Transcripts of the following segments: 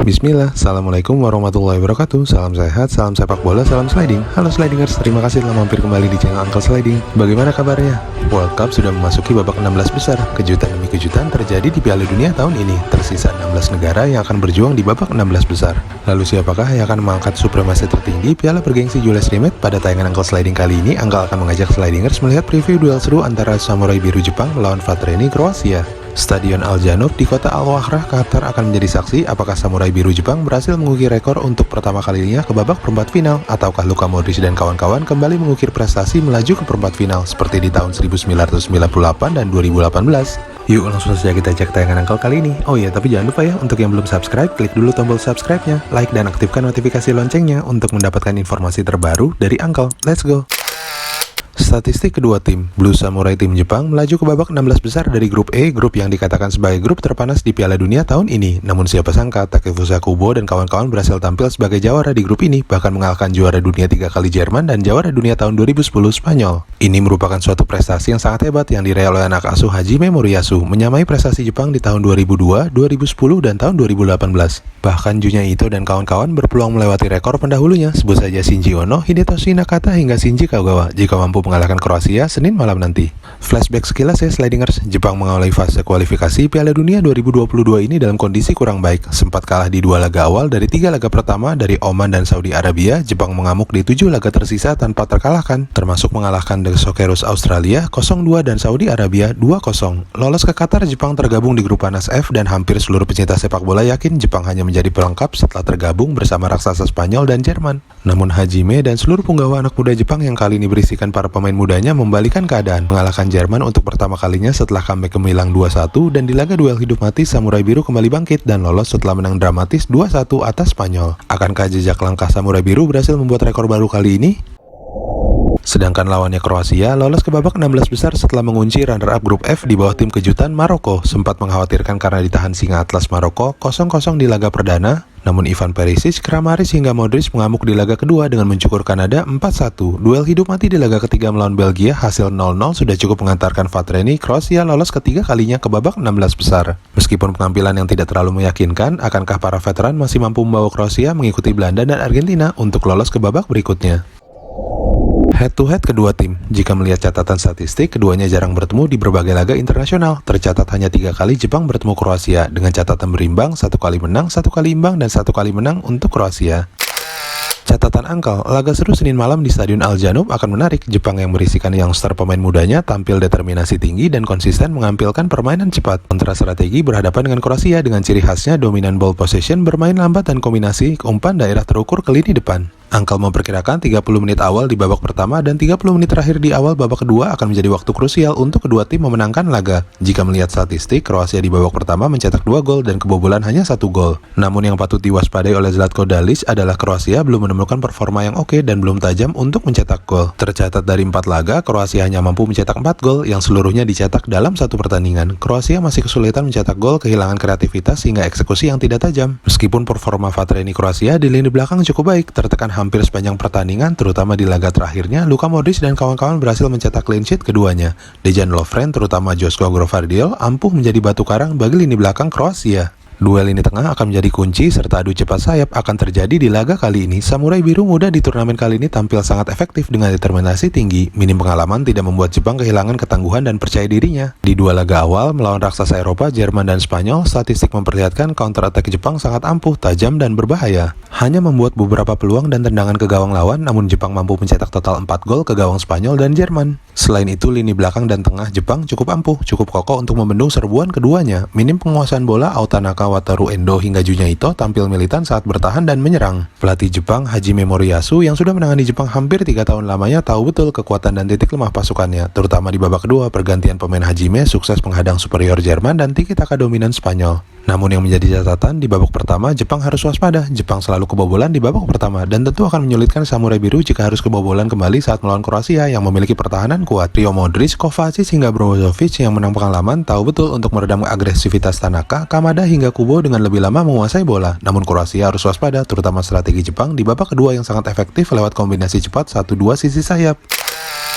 Bismillah, Assalamualaikum warahmatullahi wabarakatuh. Salam sehat, salam sepak bola, salam sliding. Halo slidingers, terima kasih telah mampir kembali di channel Uncle Sliding. Bagaimana kabarnya? World Cup sudah memasuki babak 16 besar. Kejutan demi kejutan terjadi di Piala Dunia tahun ini. Tersisa 16 negara yang akan berjuang di babak 16 besar. Lalu siapakah yang akan mengangkat supremasi tertinggi Piala Bergengsi Jules Rimet? Pada tayangan Uncle Sliding kali ini, Uncle akan mengajak slidingers melihat preview duel seru antara Samurai Biru Jepang melawan Vatreni Kroasia. Stadion Al Janoub di kota Al Wahrah, Qatar akan menjadi saksi apakah Samurai Biru Jepang berhasil mengukir rekor untuk pertama kalinya ke babak perempat final, ataukah Luka Modric dan kawan-kawan kembali mengukir prestasi melaju ke perempat final seperti di tahun 1998 dan 2018. Yuk langsung saja kita cek tayangan Uncle kali ini. Oh iya, tapi jangan lupa ya, untuk yang belum subscribe, klik dulu tombol subscribe-nya, like dan aktifkan notifikasi loncengnya untuk mendapatkan informasi terbaru dari Uncle. Let's go! Statistik kedua tim, Blue Samurai tim Jepang melaju ke babak 16 besar dari grup E, grup yang dikatakan sebagai grup terpanas di Piala Dunia tahun ini. Namun siapa sangka Takefusa Kubo dan kawan-kawan berhasil tampil sebagai jawara di grup ini, bahkan mengalahkan juara dunia 3 kali Jerman dan jawara dunia tahun 2010 Spanyol. Ini merupakan suatu prestasi yang sangat hebat yang diraih oleh anak asuh Hajime Moriyasu, menyamai prestasi Jepang di tahun 2002, 2010, dan tahun 2018. Bahkan Junya Ito dan kawan-kawan berpeluang melewati rekor pendahulunya, sebut saja Shinji Ono, Hidetoshi Nakata, hingga Shinji Kagawa, jika mampu mengalahkan Kroasia Senin malam nanti. Flashback sekilas ya slidingers, Jepang mengawali fase kualifikasi Piala Dunia 2022 ini dalam kondisi kurang baik. Sempat kalah di 2 laga awal dari 3 laga pertama dari Oman dan Saudi Arabia. Jepang mengamuk di 7 laga tersisa tanpa terkalahkan, termasuk mengalahkan The Socceroos Australia 0-2 dan Saudi Arabia 2-0. Lolos ke Qatar, Jepang tergabung di grup panas F, dan hampir seluruh pecinta sepak bola yakin Jepang hanya menjadi pelengkap setelah tergabung bersama raksasa Spanyol dan Jerman. Namun Hajime dan seluruh punggawa anak muda Jepang yang kali ini berisikan para pemain mudanya membalikan keadaan, mengalahkan Jerman untuk pertama kalinya setelah comeback gemilang 2-1, dan di laga duel hidup mati Samurai Biru kembali bangkit dan lolos setelah menang dramatis 2-1 atas Spanyol. Akankah jejak langkah Samurai Biru berhasil membuat rekor baru kali ini? Sedangkan lawannya Kroasia lolos ke babak 16 besar setelah mengunci runner-up grup F di bawah tim kejutan Maroko. Sempat mengkhawatirkan karena ditahan singa Atlas Maroko 0-0 di laga perdana. Namun Ivan Perisic, Kramaric hingga Modric mengamuk di laga kedua dengan mencukur Kanada 4-1. Duel hidup mati di laga ketiga melawan Belgia hasil 0-0 sudah cukup mengantarkan Vatreni Kroasia lolos ketiga kalinya ke babak 16 besar. Meskipun penampilan yang tidak terlalu meyakinkan, akankah para veteran masih mampu membawa Kroasia mengikuti Belanda dan Argentina untuk lolos ke babak berikutnya? Head-to-head kedua tim, jika melihat catatan statistik, keduanya jarang bertemu di berbagai laga internasional. Tercatat hanya 3 kali Jepang bertemu Kroasia, dengan catatan berimbang, 1 kali menang, 1 kali imbang, dan 1 kali menang untuk Kroasia. Catatan Uncle, laga seru Senin malam di Stadion Al Janoub akan menarik. Jepang yang berisikan youngster pemain mudanya tampil determinasi tinggi dan konsisten mengampilkan permainan cepat. Kontra strategi berhadapan dengan Kroasia dengan ciri khasnya dominan ball possession, bermain lambat, dan kombinasi umpan daerah terukur ke lini depan. Uncle memperkirakan 30 menit awal di babak pertama dan 30 menit terakhir di awal babak kedua akan menjadi waktu krusial untuk kedua tim memenangkan laga. Jika melihat statistik, Kroasia di babak pertama mencetak 2 gol dan kebobolan hanya 1 gol. Namun yang patut diwaspadai oleh Zlatko Dalic adalah Kroasia belum menemukan performa yang oke dan belum tajam untuk mencetak gol. Tercatat dari 4 laga, Kroasia hanya mampu mencetak 4 gol yang seluruhnya dicetak dalam satu pertandingan. Kroasia masih kesulitan mencetak gol, kehilangan kreativitas hingga eksekusi yang tidak tajam. Meskipun performa Vatreni Kroasia di lini belakang cukup baik, tertekan hampir sepanjang pertandingan, terutama di laga terakhirnya, Luka Modric dan kawan-kawan berhasil mencetak clean sheet keduanya. Dejan Lovren, terutama Joško Gvardiol, ampuh menjadi batu karang bagi lini belakang Kroasia. Duel lini tengah akan menjadi kunci serta adu cepat sayap akan terjadi di laga kali ini. Samurai Biru muda di turnamen kali ini tampil sangat efektif dengan determinasi tinggi. Minim pengalaman tidak membuat Jepang kehilangan ketangguhan dan percaya dirinya. Di 2 laga awal melawan raksasa Eropa, Jerman dan Spanyol, statistik memperlihatkan counter attack Jepang sangat ampuh, tajam, dan berbahaya. Hanya membuat beberapa peluang dan tendangan ke gawang lawan, namun Jepang mampu mencetak total 4 gol ke gawang Spanyol dan Jerman. Selain itu, lini belakang dan tengah Jepang cukup ampuh, cukup kokoh untuk membendung serbuan keduanya. Minim penguasaan bola, Autanaka, Wataru Endo hingga Junya Ito tampil militan saat bertahan dan menyerang. Pelatih Jepang Hajime Moriyasu yang sudah menangani Jepang hampir 3 tahun lamanya tahu betul kekuatan dan titik lemah pasukannya, terutama di babak kedua. Pergantian pemain Hajime sukses menghadang superior Jerman dan tiki-taka dominan Spanyol. Namun yang menjadi catatan, di babak pertama Jepang harus waspada. Jepang selalu kebobolan di babak pertama dan tentu akan menyulitkan Samurai Biru jika harus kebobolan kembali saat melawan Kroasia yang memiliki pertahanan kuat. Rio Modric, Kovacic hingga Brozovic yang menang pengalaman tahu betul untuk meredam agresivitas Tanaka, Kamada hingga Kubo dengan lebih lama menguasai bola. Namun Kroasia harus waspada, terutama strategi Jepang di babak kedua yang sangat efektif lewat kombinasi cepat 1-2 sisi sayap.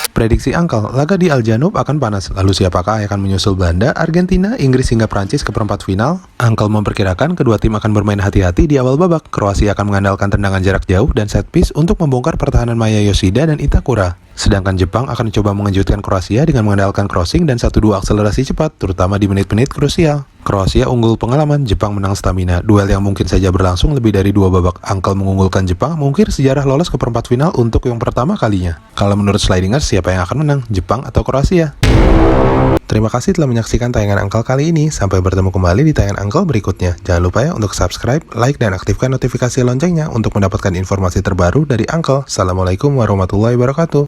Prediksi Uncle, laga di Al Janoub akan panas. Lalu siapakah yang akan menyusul Belanda, Argentina, Inggris hingga Prancis ke perempat final? Uncle memperkirakan kedua tim akan bermain hati-hati di awal babak. Kroasia akan mengandalkan tendangan jarak jauh dan set piece untuk membongkar pertahanan Maya Yoshida dan Itakura. Sedangkan Jepang akan mencoba mengejutkan Kroasia dengan mengandalkan crossing dan 1-2 akselerasi cepat, terutama di menit-menit krusial. Kroasia unggul pengalaman, Jepang menang stamina. Duel yang mungkin saja berlangsung lebih dari 2 babak. Uncle mengunggulkan Jepang mengukir sejarah lolos ke perempat final untuk yang pertama kalinya. Kalau menurut Slidingers, siapa yang akan menang? Jepang atau Kroasia? Terima kasih telah menyaksikan tayangan Uncle kali ini. Sampai bertemu kembali di tayangan Uncle berikutnya. Jangan lupa ya untuk subscribe, like, dan aktifkan notifikasi loncengnya untuk mendapatkan informasi terbaru dari Uncle. Assalamualaikum warahmatullahi wabarakatuh.